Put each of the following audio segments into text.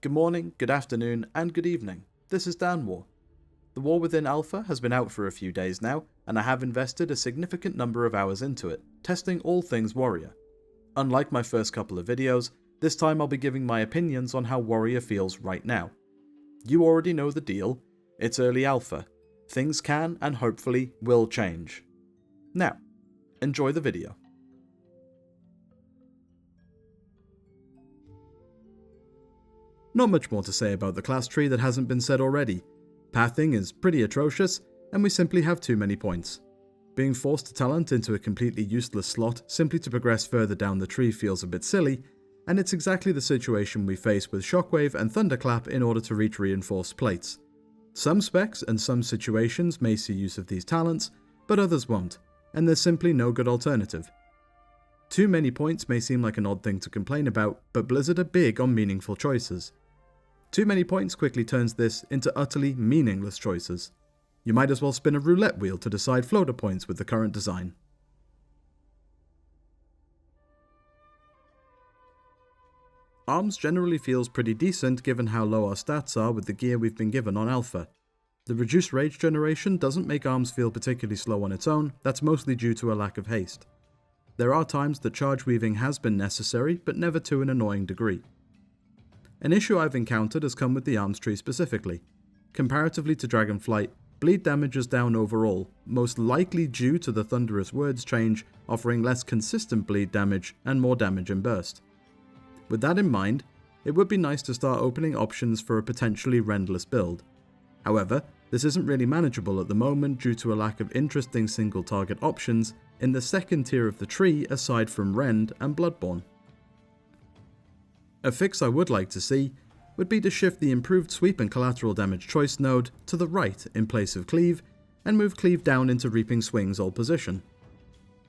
Good morning, good afternoon, and good evening. This is Dan War. The War Within Alpha has been out for a few days now, and I have invested a significant number of hours into it, testing all things Warrior. Unlike my first couple of videos, this time I'll be giving my opinions on how Warrior feels right now. You already know the deal, it's early alpha. Things can and hopefully will change. Now, enjoy the video. Not much more to say about the class tree that hasn't been said already. Pathing is pretty atrocious, and we simply have too many points. Being forced to talent into a completely useless slot simply to progress further down the tree feels a bit silly, and it's exactly the situation we face with Shockwave and Thunderclap in order to reach reinforced plates. Some specs and some situations may see use of these talents, but others won't, and there's simply no good alternative. Too many points may seem like an odd thing to complain about, but Blizzard are big on meaningful choices. Too many points quickly turns this into utterly meaningless choices. You might as well spin a roulette wheel to decide floater points with the current design. Arms generally feels pretty decent given how low our stats are with the gear we've been given on Alpha. The reduced rage generation doesn't make Arms feel particularly slow on its own, that's mostly due to a lack of haste. There are times that charge weaving has been necessary, but never to an annoying degree. An issue I've encountered has come with the arms tree specifically. Comparatively to Dragonflight, bleed damage is down overall, most likely due to the Thunderous Words change offering less consistent bleed damage and more damage in burst. With that in mind, it would be nice to start opening options for a potentially rendless build. However, this isn't really manageable at the moment due to a lack of interesting single target options in the second tier of the tree aside from Rend and Bloodborne. A fix I would like to see would be to shift the improved sweep and collateral damage choice node to the right in place of cleave, and move cleave down into Reaping Swing's old position.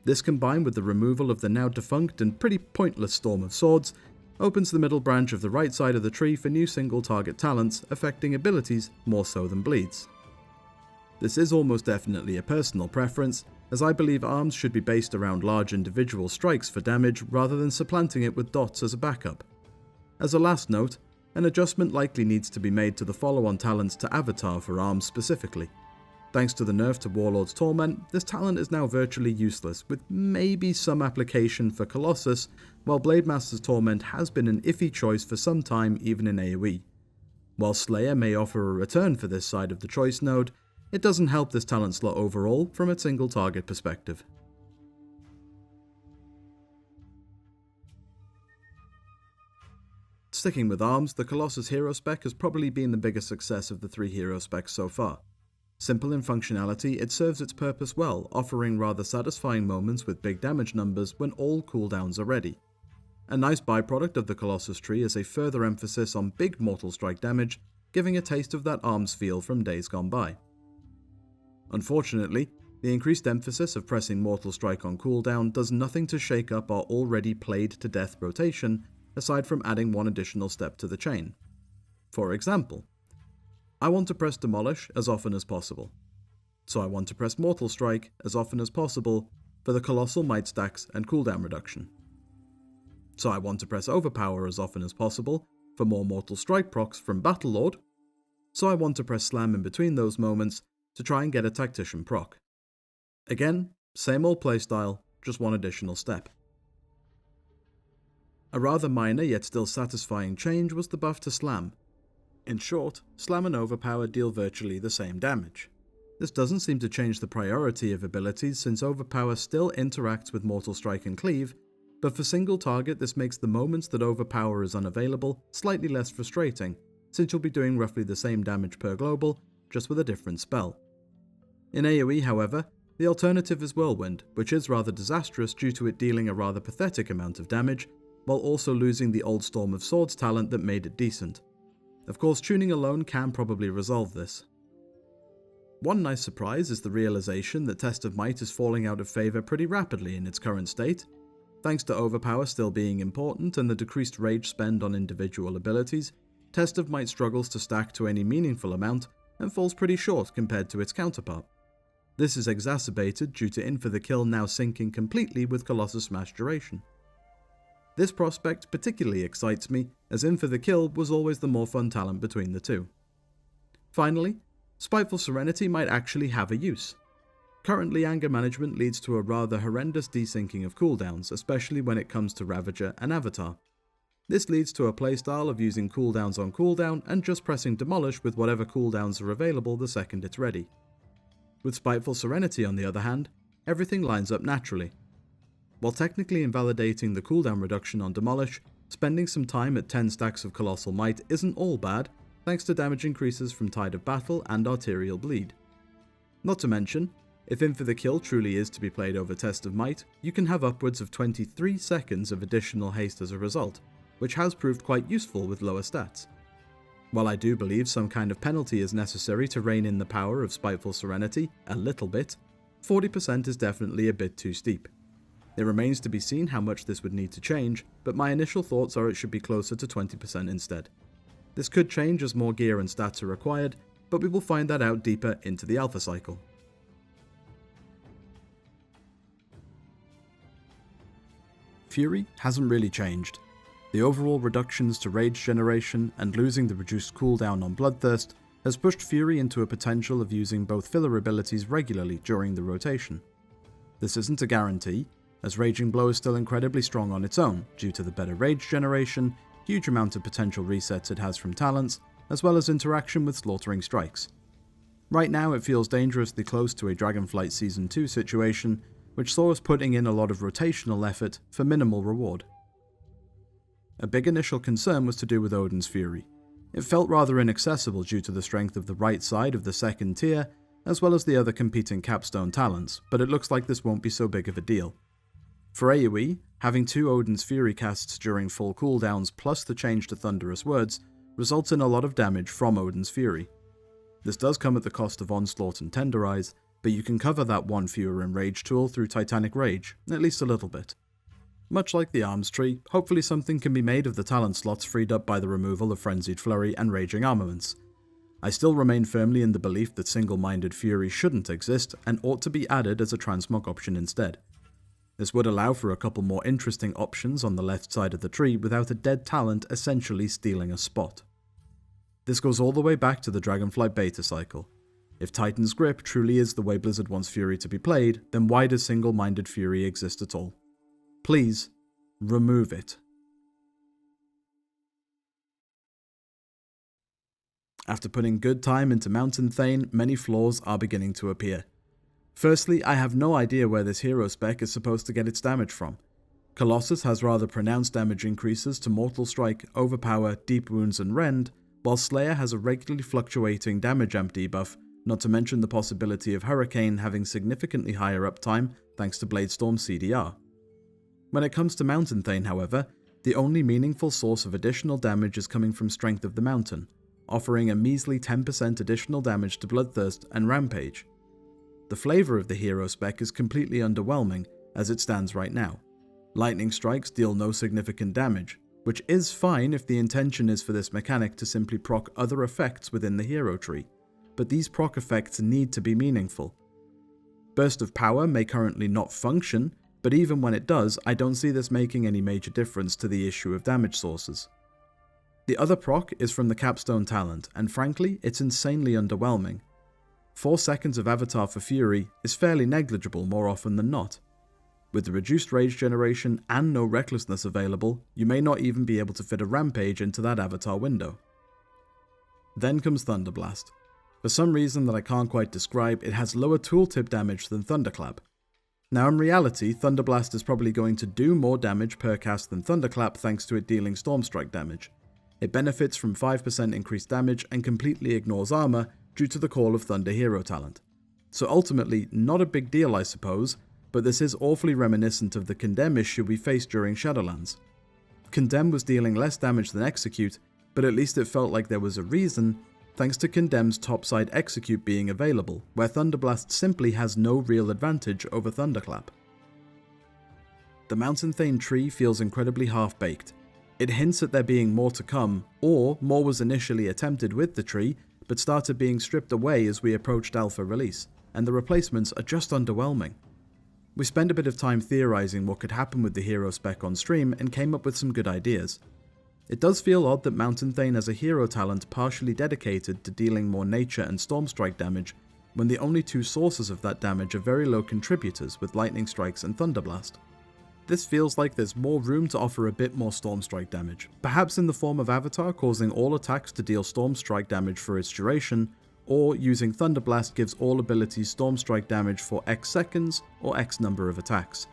This combined with the removal of the now defunct and pretty pointless Storm of Swords opens the middle branch of the right side of the tree for new single target talents affecting abilities more so than bleeds. This is almost definitely a personal preference, as I believe arms should be based around large individual strikes for damage rather than supplanting it with dots as a backup. As a last note, an adjustment likely needs to be made to the follow-on talents to Avatar for arms specifically. Thanks to the nerf to Warlord's Torment, this talent is now virtually useless, with maybe some application for Colossus, while Blademaster's Torment has been an iffy choice for some time even in AoE. While Slayer may offer a return for this side of the choice node, it doesn't help this talent slot overall from a single target perspective. Sticking with arms, the Colossus hero spec has probably been the biggest success of the three hero specs so far. Simple in functionality, it serves its purpose well, offering rather satisfying moments with big damage numbers when all cooldowns are ready. A nice byproduct of the Colossus tree is a further emphasis on big mortal strike damage, giving a taste of that arms feel from days gone by. Unfortunately, the increased emphasis of pressing mortal strike on cooldown does nothing to shake up our already played to death rotation, aside from adding one additional step to the chain. For example, I want to press Demolish as often as possible, so I want to press Mortal Strike as often as possible for the colossal might stacks and cooldown reduction. So I want to press Overpower as often as possible for more Mortal Strike procs from Battlelord, so I want to press Slam in between those moments to try and get a Tactician proc. Again, same old playstyle, just one additional step. A rather minor yet still satisfying change was the buff to Slam. In short, Slam and Overpower deal virtually the same damage. This doesn't seem to change the priority of abilities since Overpower still interacts with Mortal Strike and Cleave, but for single target this makes the moments that Overpower is unavailable slightly less frustrating, since you'll be doing roughly the same damage per global, just with a different spell. In AoE, however, the alternative is Whirlwind, which is rather disastrous due to it dealing a rather pathetic amount of damage, while also losing the old Storm of Swords talent that made it decent. Of course, tuning alone can probably resolve this. One nice surprise is the realization that Test of Might is falling out of favour pretty rapidly in its current state. Thanks to Overpower still being important and the decreased rage spend on individual abilities, Test of Might struggles to stack to any meaningful amount and falls pretty short compared to its counterpart. This is exacerbated due to In for the Kill now syncing completely with Colossus Smash duration. This prospect particularly excites me, as In for the Kill was always the more fun talent between the two. Finally, Spiteful Serenity might actually have a use. Currently, anger management leads to a rather horrendous desyncing of cooldowns, especially when it comes to Ravager and Avatar. This leads to a playstyle of using cooldowns on cooldown and just pressing Demolish with whatever cooldowns are available the second it's ready. With Spiteful Serenity, on the other hand, everything lines up naturally. While technically invalidating the cooldown reduction on Demolish, spending some time at 10 stacks of Colossal Might isn't all bad, thanks to damage increases from Tide of Battle and Arterial Bleed. Not to mention, if In for the Kill truly is to be played over Test of Might, you can have upwards of 23 seconds of additional haste as a result, which has proved quite useful with lower stats. While I do believe some kind of penalty is necessary to rein in the power of Spiteful Serenity a little bit, 40% is definitely a bit too steep. It remains to be seen how much this would need to change, but my initial thoughts are it should be closer to 20% instead. This could change as more gear and stats are required, but we will find that out deeper into the alpha cycle. Fury hasn't really changed. The overall reductions to rage generation and losing the reduced cooldown on Bloodthirst has pushed Fury into a potential of using both filler abilities regularly during the rotation. This isn't a guarantee, as Raging Blow is still incredibly strong on its own due to the better rage generation, huge amount of potential resets it has from talents, as well as interaction with Slaughtering Strikes. Right now it feels dangerously close to a Dragonflight Season 2 situation, which saw us putting in a lot of rotational effort for minimal reward. A big initial concern was to do with Odin's Fury. It felt rather inaccessible due to the strength of the right side of the second tier, as well as the other competing capstone talents, but it looks like this won't be so big of a deal. For AoE, having 2 Odin's Fury casts during full cooldowns plus the change to Thunderous Words results in a lot of damage from Odin's Fury. This does come at the cost of Onslaught and Tenderize, but you can cover that one fewer in Rage tool through Titanic Rage, at least a little bit. Much like the Arms tree, hopefully something can be made of the talent slots freed up by the removal of Frenzied Flurry and Raging Armaments. I still remain firmly in the belief that Single-Minded Fury shouldn't exist and ought to be added as a transmog option instead. This would allow for a couple more interesting options on the left side of the tree without a dead talent essentially stealing a spot. This goes all the way back to the Dragonflight beta cycle. If Titan's Grip truly is the way Blizzard wants Fury to be played, then why does Single-Minded Fury exist at all? Please, remove it. After putting good time into Mountainth, many flaws are beginning to appear. Firstly, I have no idea where this hero spec is supposed to get its damage from. Colossus has rather pronounced damage increases to Mortal Strike, Overpower, Deep Wounds and Rend, while Slayer has a regularly fluctuating damage amp debuff, not to mention the possibility of Hurricane having significantly higher uptime thanks to Bladestorm CDR. When it comes to Mountainth, however, the only meaningful source of additional damage is coming from Strength of the Mountain, offering a measly 10% additional damage to Bloodthirst and Rampage. The flavour of the hero spec is completely underwhelming as it stands right now. Lightning Strikes deal no significant damage, which is fine if the intention is for this mechanic to simply proc other effects within the hero tree, but these proc effects need to be meaningful. Burst of Power may currently not function, but even when it does, I don't see this making any major difference to the issue of damage sources. The other proc is from the Capstone talent, and frankly, it's insanely underwhelming. 4 seconds of Avatar for Fury is fairly negligible more often than not. With the reduced rage generation and no recklessness available, you may not even be able to fit a Rampage into that Avatar window. Then comes Thunderblast. For some reason that I can't quite describe, it has lower tooltip damage than Thunderclap. Now in reality, Thunderblast is probably going to do more damage per cast than Thunderclap thanks to it dealing Stormstrike damage. It benefits from 5% increased damage and completely ignores armor due to the Call of Thunder hero talent. So ultimately, not a big deal I suppose, but this is awfully reminiscent of the Condemn issue we faced during Shadowlands. Condemn was dealing less damage than Execute, but at least it felt like there was a reason, thanks to Condemn's topside Execute being available, where Thunderblast simply has no real advantage over Thunderclap. The Mountainth tree feels incredibly half-baked. It hints at there being more to come, or more was initially attempted with the tree, but started being stripped away as we approached alpha release, and the replacements are just underwhelming. We spent a bit of time theorizing what could happen with the hero spec on stream and came up with some good ideas. It does feel odd that Mountainth has a hero talent partially dedicated to dealing more nature and storm strike damage, when the only two sources of that damage are very low contributors with lightning strikes and thunderblast. This feels like there's more room to offer a bit more storm strike damage, perhaps in the form of Avatar causing all attacks to deal storm strike damage for its duration, or using Thunderblast gives all abilities storm strike damage for X seconds or X number of attacks.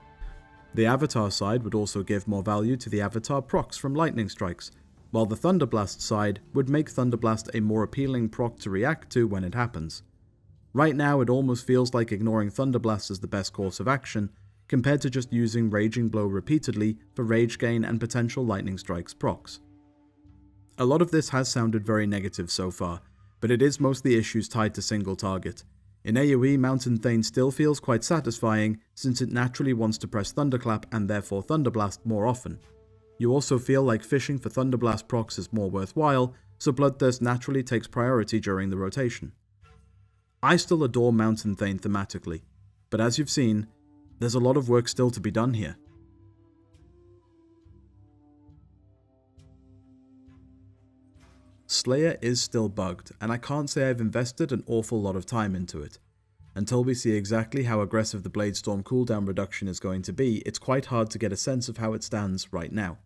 The Avatar side would also give more value to the Avatar procs from lightning strikes, while the Thunderblast side would make Thunderblast a more appealing proc to react to when it happens. Right now it almost feels like ignoring Thunderblast is the best course of action, compared to just using Raging Blow repeatedly for rage gain and potential lightning strikes procs. A lot of this has sounded very negative so far, but it is mostly issues tied to single target. In AoE, Mountainth still feels quite satisfying since it naturally wants to press Thunderclap and therefore Thunderblast more often. You also feel like fishing for Thunderblast procs is more worthwhile, so Bloodthirst naturally takes priority during the rotation. I still adore Mountainth thematically, but as you've seen, there's a lot of work still to be done here. Slayer is still bugged, and I can't say I've invested an awful lot of time into it. Until we see exactly how aggressive the Bladestorm cooldown reduction is going to be, it's quite hard to get a sense of how it stands right now.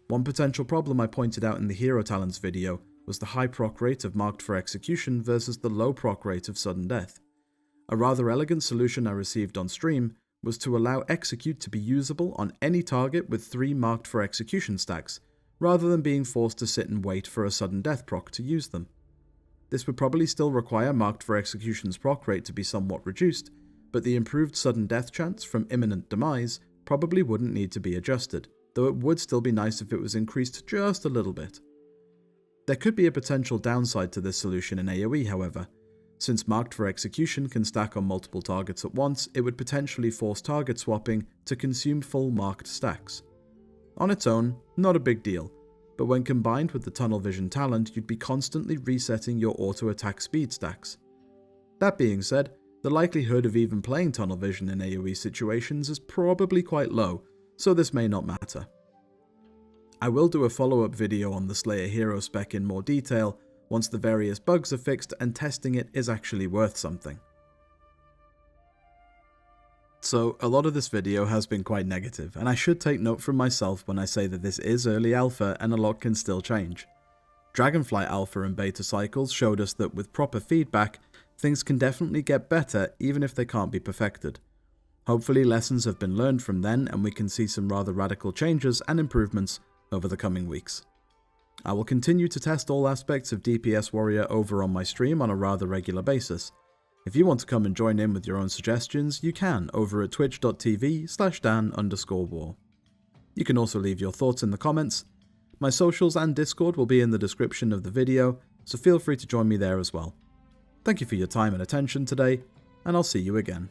One potential problem I pointed out in the Hero Talents video was the high proc rate of Marked for Execution versus the low proc rate of Sudden Death. A rather elegant solution I received on stream was to allow Execute to be usable on any target with 3 Marked for Execution stacks, rather than being forced to sit and wait for a Sudden Death proc to use them. This would probably still require Marked for Execution's proc rate to be somewhat reduced, but the improved Sudden Death chance from imminent demise probably wouldn't need to be adjusted, though it would still be nice if it was increased just a little bit. There could be a potential downside to this solution in AoE, however. Since Marked for Execution can stack on multiple targets at once, it would potentially force target swapping to consume full marked stacks. On its own, not a big deal, but when combined with the Tunnel Vision talent, you'd be constantly resetting your auto-attack speed stacks. That being said, the likelihood of even playing Tunnel Vision in AoE situations is probably quite low, so this may not matter. I will do a follow-up video on the Slayer hero spec in more detail, once the various bugs are fixed and testing it is actually worth something. So, a lot of this video has been quite negative, and I should take note from myself when I say that this is early alpha and a lot can still change. Dragonflight alpha and beta cycles showed us that with proper feedback, things can definitely get better even if they can't be perfected. Hopefully lessons have been learned from then and we can see some rather radical changes and improvements over the coming weeks. I will continue to test all aspects of DPS Warrior over on my stream on a rather regular basis. If you want to come and join in with your own suggestions, you can over at twitch.tv/Dan_war. You can also leave your thoughts in the comments. My socials and Discord will be in the description of the video, so feel free to join me there as well. Thank you for your time and attention today, and I'll see you again.